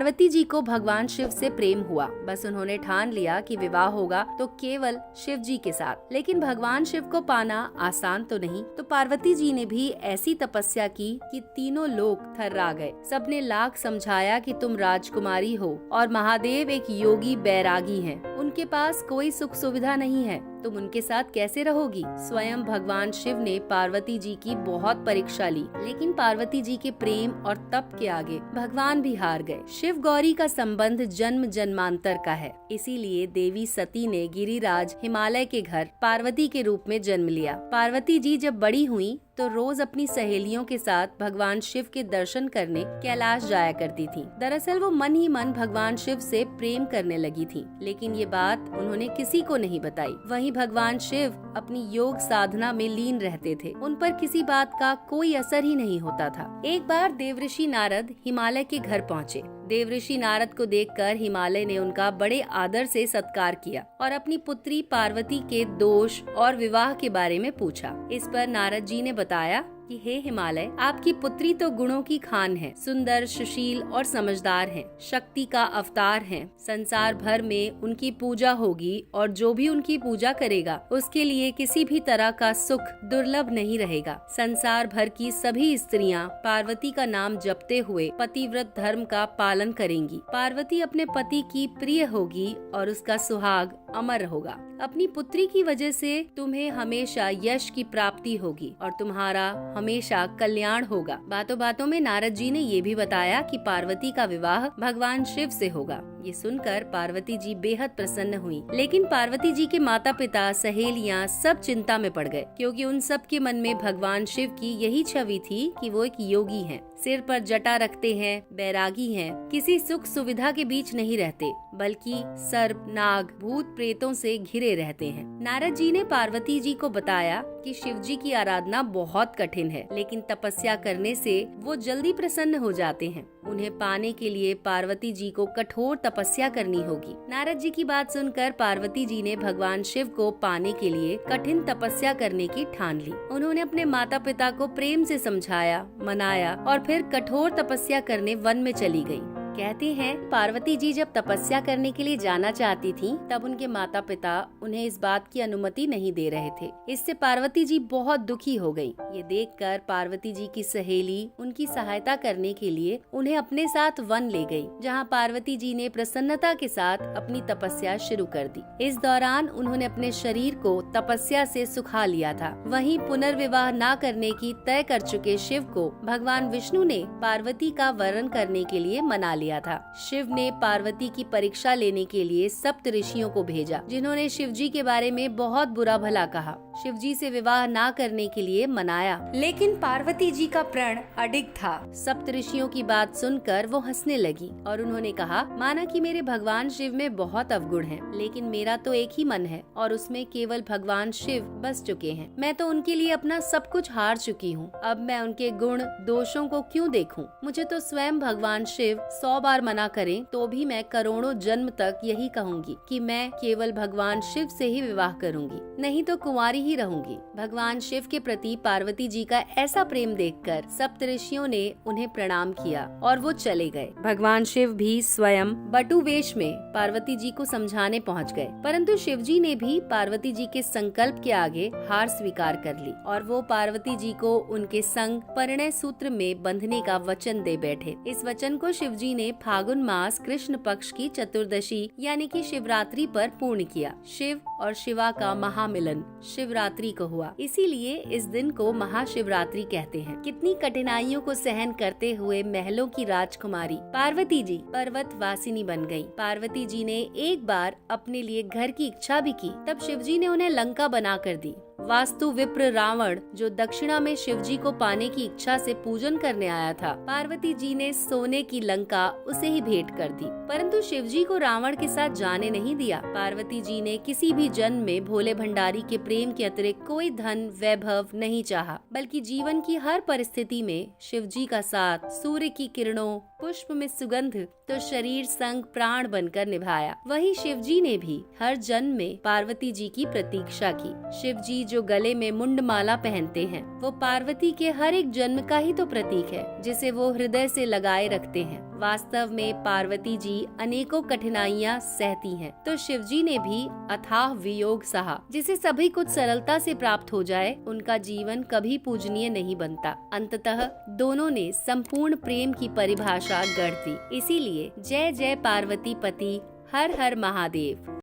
पार्वती जी को भगवान शिव से प्रेम हुआ। बस उन्होंने ठान लिया कि विवाह होगा तो केवल शिव जी के साथ। लेकिन भगवान शिव को पाना आसान तो नहीं, तो पार्वती जी ने भी ऐसी तपस्या की कि तीनों लोग थर्रा गए। सबने लाख समझाया कि तुम राजकुमारी हो और महादेव एक योगी बैरागी हैं। उनके पास कोई सुख सुविधा नहीं है, तुम उनके साथ कैसे रहोगी। स्वयं भगवान शिव ने पार्वती जी की बहुत परीक्षा ली, लेकिन पार्वती जी के प्रेम और तप के आगे भगवान भी हार गए। शिव गौरी का संबंध जन्म जन्मांतर का है, इसीलिए देवी सती ने गिरिराज हिमालय के घर पार्वती के रूप में जन्म लिया। पार्वती जी जब बड़ी हुई तो रोज अपनी सहेलियों के साथ भगवान शिव के दर्शन करने कैलाश जाया करती थी। दरअसल वो मन ही मन भगवान शिव से प्रेम करने लगी थी, लेकिन ये बात उन्होंने किसी को नहीं बताई। वहीं भगवान शिव अपनी योग साधना में लीन रहते थे, उन पर किसी बात का कोई असर ही नहीं होता था। एक बार देवऋषि नारद हिमालय के घर पहुँचे। देवऋषि नारद को देखकर हिमालय ने उनका बड़े आदर से सत्कार किया और अपनी पुत्री पार्वती के दोष और विवाह के बारे में पूछा। इस पर नारद जी ने बताया कि हे हिमालय, आपकी पुत्री तो गुणों की खान है, सुंदर, सुशील और समझदार है, शक्ति का अवतार है। संसार भर में उनकी पूजा होगी और जो भी उनकी पूजा करेगा उसके लिए किसी भी तरह का सुख दुर्लभ नहीं रहेगा। संसार भर की सभी स्त्रियां पार्वती का नाम जपते हुए पतिव्रत धर्म का पालन करेंगी। पार्वती अपने पति की प्रिय होगी और उसका सुहाग अमर होगा। अपनी पुत्री की वजह से तुम्हें हमेशा यश की प्राप्ति होगी और तुम्हारा हमेशा कल्याण होगा। बातों बातों में नारद जी ने ये भी बताया कि पार्वती का विवाह भगवान शिव से होगा। ये सुनकर पार्वती जी बेहद प्रसन्न हुई, लेकिन पार्वती जी के माता पिता, सहेलियां सब चिंता में पड़ गए, क्योंकि उन सब के मन में भगवान शिव की यही छवि थी कि वो एक योगी हैं, सिर पर जटा रखते हैं, बैरागी हैं, किसी सुख सुविधा के बीच नहीं रहते, बल्कि सर्प, नाग, भूत प्रेतों से घिरे रहते हैं। नारद जी ने पार्वती जी को बताया कि शिव जी की आराधना बहुत कठिन है, लेकिन तपस्या करने से वो जल्दी प्रसन्न हो जाते हैं। उन्हें पाने के लिए पार्वती जी को कठोर तपस्या करनी होगी। नारद जी की बात सुनकर पार्वती जी ने भगवान शिव को पाने के लिए कठिन तपस्या करने की ठान ली। उन्होंने अपने माता पिता को प्रेम से समझाया, मनाया और फिर कठोर तपस्या करने वन में चली गयी। कहते हैं पार्वती जी जब तपस्या करने के लिए जाना चाहती थीं, तब उनके माता पिता उन्हें इस बात की अनुमति नहीं दे रहे थे। इससे पार्वती जी बहुत दुखी हो गयी। ये देखकर पार्वती जी की सहेली उनकी सहायता करने के लिए उन्हें अपने साथ वन ले गयी, जहाँ पार्वती जी ने प्रसन्नता के साथ अपनी तपस्या शुरू कर दी। इस दौरान उन्होंने अपने शरीर को तपस्या से सुखा लिया था। वहीं पुनर्विवाह न करने की तय कर चुके शिव को भगवान विष्णु ने पार्वती का वरण करने के लिए मना लिया था। शिव ने पार्वती की परीक्षा लेने के लिए सप्त ऋषियों को भेजा, जिन्होंने शिव जी के बारे में बहुत बुरा भला कहा, शिव जी से विवाह ना करने के लिए मनाया, लेकिन पार्वती जी का प्रण अडिग था। सप्त ऋषियों की बात सुनकर वो हंसने लगी और उन्होंने कहा, माना कि मेरे भगवान शिव में बहुत अवगुण हैं, लेकिन मेरा तो एक ही मन है और उसमें केवल भगवान शिव बस चुके हैं। मैं तो उनके लिए अपना सब कुछ हार चुकी हूँ। अब मैं उनके गुण दोषों को क्यों देखूं? मुझे तो स्वयं भगवान शिव 100 बार मना करें तो भी मैं करोड़ों जन्म तक यही कहूंगी कि मैं केवल भगवान शिव से ही विवाह करूंगी, नहीं तो कुंवारी ही रहूंगी। भगवान शिव के प्रति पार्वती जी का ऐसा प्रेम देखकर सप्तऋषियों ने उन्हें प्रणाम किया और वो चले गए। भगवान शिव भी स्वयं बटु वेश में पार्वती जी को समझाने पहुंच गए, परंतु शिव जी ने भी पार्वती जी के संकल्प के आगे हार स्वीकार कर ली और वो पार्वती जी को उनके संग परिणय सूत्र में बंधने का वचन दे बैठे। इस वचन को शिव जी ने फागुन मास कृष्ण पक्ष की चतुर्दशी यानी कि शिवरात्रि पर पूर्ण किया। शिव और शिवा का महामिलन शिवरात्रि को हुआ, इसीलिए इस दिन को महाशिवरात्रि कहते हैं। कितनी कठिनाइयों को सहन करते हुए महलों की राजकुमारी पार्वती जी पर्वत वासिनी बन गयी। पार्वती जी ने एक बार अपने लिए घर की इच्छा भी की, तब शिव जी ने उन्हें लंका बना कर दी। वास्तु विप्र रावण जो दक्षिणा में शिवजी को पाने की इच्छा से पूजन करने आया था, पार्वती जी ने सोने की लंका उसे ही भेंट कर दी, परंतु शिवजी को रावण के साथ जाने नहीं दिया। पार्वती जी ने किसी भी जन्म में भोले भंडारी के प्रेम के अतिरिक्त कोई धन वैभव नहीं चाहा, बल्कि जीवन की हर परिस्थिति में शिवजी का साथ, सूर्य की किरणों, पुष्प में सुगंध तो शरीर संग प्राण बनकर निभाया। वहीं शिवजी ने भी हर जन्म में पार्वती जी की प्रतीक्षा की। शिवजी जो गले में मुंड माला पहनते हैं, वो पार्वती के हर एक जन्म का ही तो प्रतीक है, जिसे वो हृदय से लगाए रखते हैं। वास्तव में पार्वती जी अनेकों कठिनाइयाँ सहती हैं, तो शिव जी ने भी अथाह वियोग सहा। जिसे सभी कुछ सरलता से प्राप्त हो जाए, उनका जीवन कभी पूजनीय नहीं बनता। अंततः दोनों ने संपूर्ण प्रेम की परिभाषा गढ़ दी। इसीलिए जय जय पार्वती पति, हर हर महादेव।